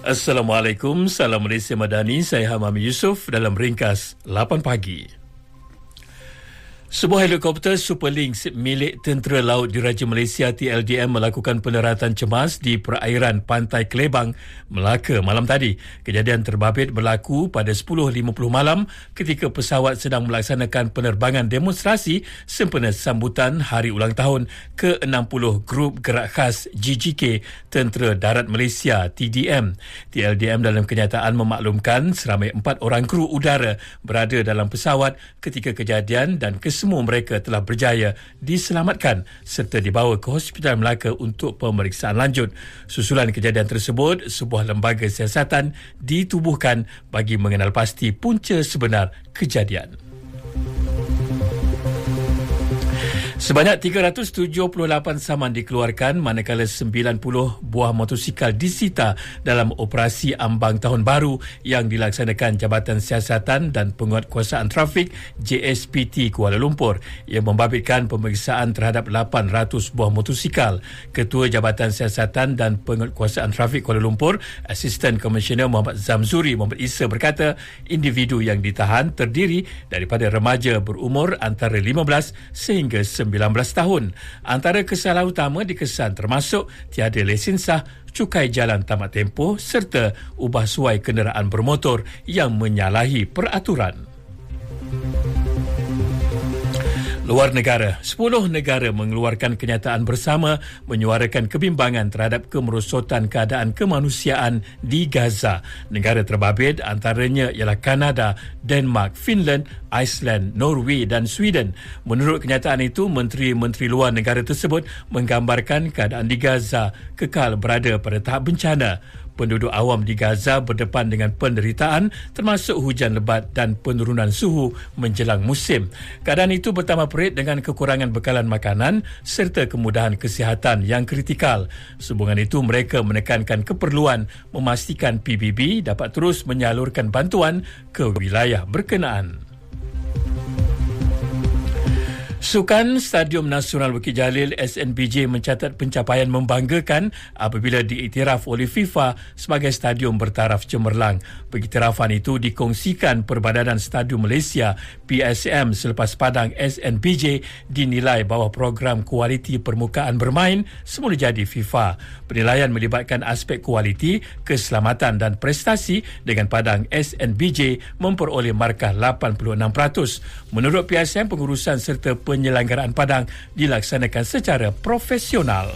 Assalamualaikum, salam Malaysia Madani, saya Hamam Yusof dalam ringkas 8 pagi. Sebuah helikopter Super Lynx milik Tentera Laut Diraja Malaysia TLDM melakukan pendaratan cemas di perairan Pantai Kelebang, Melaka malam tadi. Kejadian terbabit berlaku pada 10.50 malam ketika pesawat sedang melaksanakan penerbangan demonstrasi sempena sambutan Hari Ulang Tahun ke-60 Grup Gerak Khas GGK Tentera Darat Malaysia TDM. TLDM dalam kenyataan memaklumkan seramai 4 orang kru udara berada dalam pesawat ketika kejadian dan semua mereka telah berjaya diselamatkan serta dibawa ke Hospital Melaka untuk pemeriksaan lanjut. Susulan kejadian tersebut, sebuah lembaga siasatan ditubuhkan bagi mengenal pasti punca sebenar kejadian. Sebanyak 378 saman dikeluarkan manakala 90 buah motosikal disita dalam operasi ambang tahun baru yang dilaksanakan Jabatan Siasatan dan Penguatkuasaan Trafik JSPT Kuala Lumpur yang membabitkan pemeriksaan terhadap 800 buah motosikal. Ketua Jabatan Siasatan dan Penguatkuasaan Trafik Kuala Lumpur, Asisten Komisioner Muhammad Zamzuri Muhammad Isa berkata, individu yang ditahan terdiri daripada remaja berumur antara 15 sehingga 19 tahun. Antara kesalahan utama dikesan termasuk tiada lesen sah, cukai jalan tamat tempoh serta ubah suai kenderaan bermotor yang menyalahi peraturan. Luar negara, 10 negara mengeluarkan kenyataan bersama menyuarakan kebimbangan terhadap kemerosotan keadaan kemanusiaan di Gaza. Negara terbabit antaranya ialah Kanada, Denmark, Finland, Iceland, Norway dan Sweden. Menurut kenyataan itu, menteri-menteri luar negara tersebut menggambarkan keadaan di Gaza kekal berada pada tahap bencana. Penduduk awam di Gaza berdepan dengan penderitaan termasuk hujan lebat dan penurunan suhu menjelang musim. Keadaan itu bertambah perit dengan kekurangan bekalan makanan serta kemudahan kesihatan yang kritikal. Sehubungan itu, mereka menekankan keperluan memastikan PBB dapat terus menyalurkan bantuan ke wilayah berkenaan. Sukan Stadium Nasional Bukit Jalil SNBJ mencatat pencapaian membanggakan apabila diiktiraf oleh FIFA sebagai stadium bertaraf cemerlang. Pengiktirafan itu dikongsikan Perbadanan Stadium Malaysia PSM selepas Padang SNBJ dinilai bawah program kualiti permukaan bermain semula jadi FIFA. Penilaian melibatkan aspek kualiti, keselamatan dan prestasi dengan Padang SNBJ memperoleh markah 86%. Menurut PSM, pengurusan serta penyelenggaraan Padang dilaksanakan secara profesional.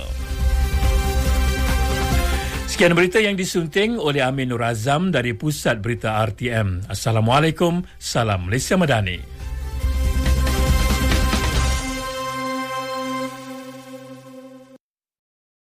Sekian berita yang disunting oleh Amin Nur Azam dari Pusat Berita RTM. Assalamualaikum, salam Malaysia Madani.